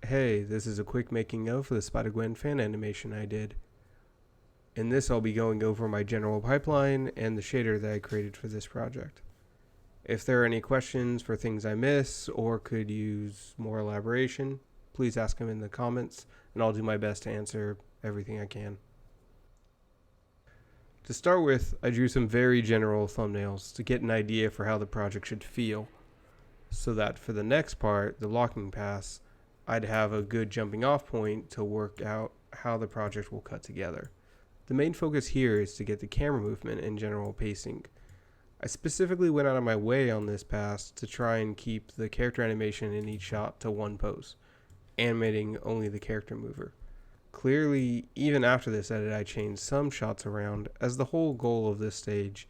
Hey, this is a quick making of for the Spider Gwen fan animation I did. In this I'll be going over my general pipeline and the shader that I created for this project. If there are any questions for things I miss or could use more elaboration, please ask them in the comments and I'll do my best to answer everything I can. To start with, I drew some very general thumbnails to get an idea for how the project should feel, so that for the next part, the locking pass, I'd have a good jumping off point to work out how the project will cut together. The main focus here is to get the camera movement and general pacing. I specifically went out of my way on this pass to try and keep the character animation in each shot to one pose, animating only the character mover. Clearly, even after this edit, I changed some shots around, as the whole goal of this stage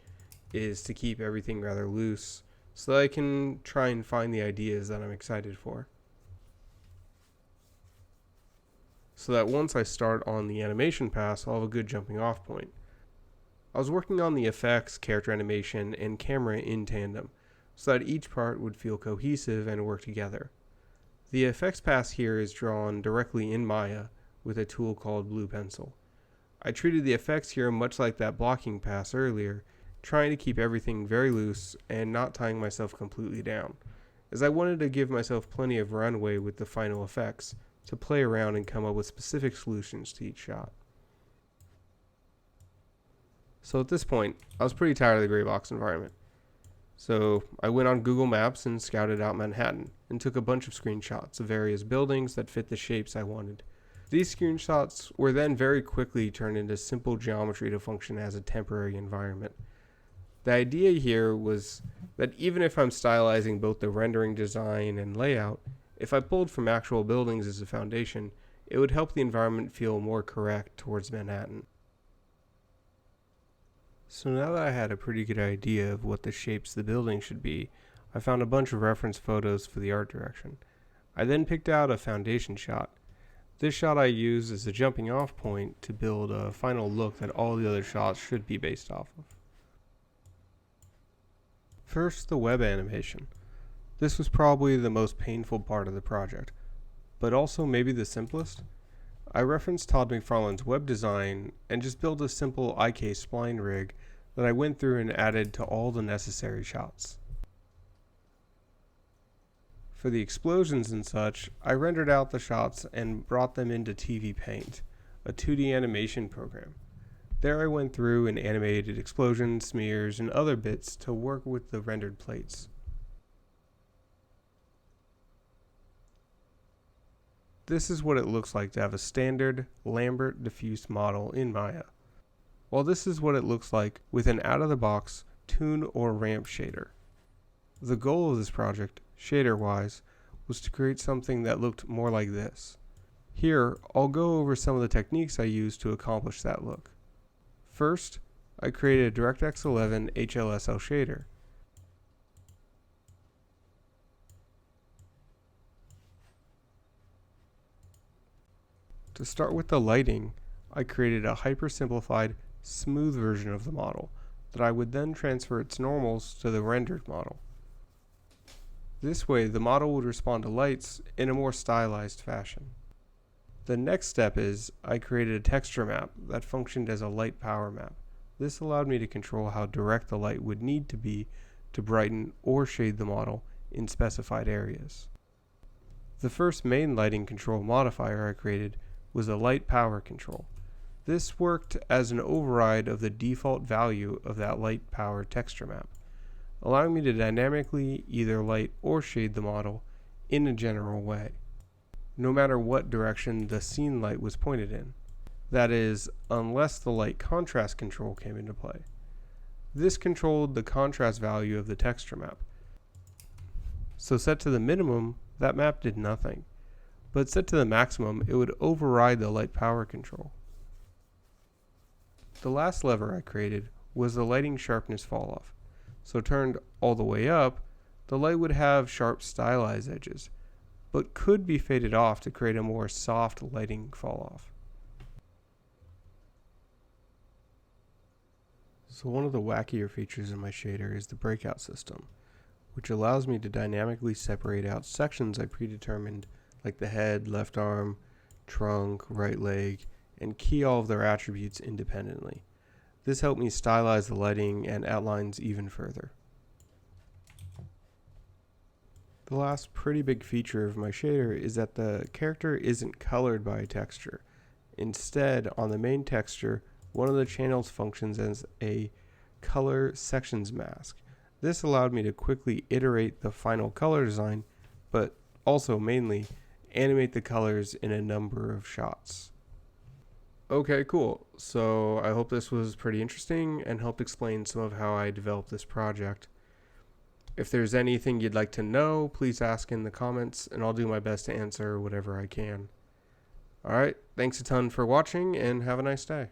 is to keep everything rather loose, so that I can try and find the ideas that I'm excited for. So that once I start on the animation pass, I'll have a good jumping off point. I was working on the effects, character animation, and camera in tandem, so that each part would feel cohesive and work together. The effects pass here is drawn directly in Maya with a tool called Blue Pencil. I treated the effects here much like that blocking pass earlier, trying to keep everything very loose and not tying myself completely down, as I wanted to give myself plenty of runway with the final effects to play around and come up with specific solutions to each shot. So at this point, I was pretty tired of the gray box environment. So I went on Google Maps and scouted out Manhattan and took a bunch of screenshots of various buildings that fit the shapes I wanted. These screenshots were then very quickly turned into simple geometry to function as a temporary environment. The idea here was that even if I'm stylizing both the rendering design and layout, if I pulled from actual buildings as a foundation, it would help the environment feel more correct towards Manhattan. So now that I had a pretty good idea of what the shapes the building should be, I found a bunch of reference photos for the art direction. I then picked out a foundation shot. This shot I used as a jumping off point to build a final look that all the other shots should be based off of. First, the web animation. This was probably the most painful part of the project, but also maybe the simplest. I referenced Todd McFarlane's web design and just built a simple IK spline rig that I went through and added to all the necessary shots. For the explosions and such, I rendered out the shots and brought them into TVPaint, a 2D animation program. There I went through and animated explosions, smears, and other bits to work with the rendered plates. This is what it looks like to have a standard Lambert diffuse model in Maya, while this is what it looks like with an out-of-the-box tune or ramp shader. The goal of this project, shader-wise, was to create something that looked more like this. Here, I'll go over some of the techniques I used to accomplish that look. First, I created a DirectX 11 HLSL shader. To start with the lighting, I created a hyper-simplified, smooth version of the model that I would then transfer its normals to the rendered model. This way, the model would respond to lights in a more stylized fashion. The next step is, I created a texture map that functioned as a light power map. This allowed me to control how direct the light would need to be to brighten or shade the model in specified areas. The first main lighting control modifier I created was a light power control. This worked as an override of the default value of that light power texture map, allowing me to dynamically either light or shade the model in a general way, no matter what direction the scene light was pointed in. That is, unless the light contrast control came into play. This controlled the contrast value of the texture map. So set to the minimum, that map did nothing, but set to the maximum, it would override the light power control. The last lever I created was the lighting sharpness fall off. So turned all the way up, the light would have sharp stylized edges, but could be faded off to create a more soft lighting fall off. So one of the wackier features in my shader is the breakout system, which allows me to dynamically separate out sections I predetermined like the head, left arm, trunk, right leg, and key all of their attributes independently. This helped me stylize the lighting and outlines even further. The last pretty big feature of my shader is that the character isn't colored by a texture. Instead, on the main texture, one of the channels functions as a color sections mask. This allowed me to quickly iterate the final color design, but also mainly animate the colors in a number of shots. Okay, cool. So I hope this was pretty interesting and helped explain some of how I developed this project. If there's anything you'd like to know, please ask in the comments and I'll do my best to answer whatever I can. Alright, thanks a ton for watching and have a nice day.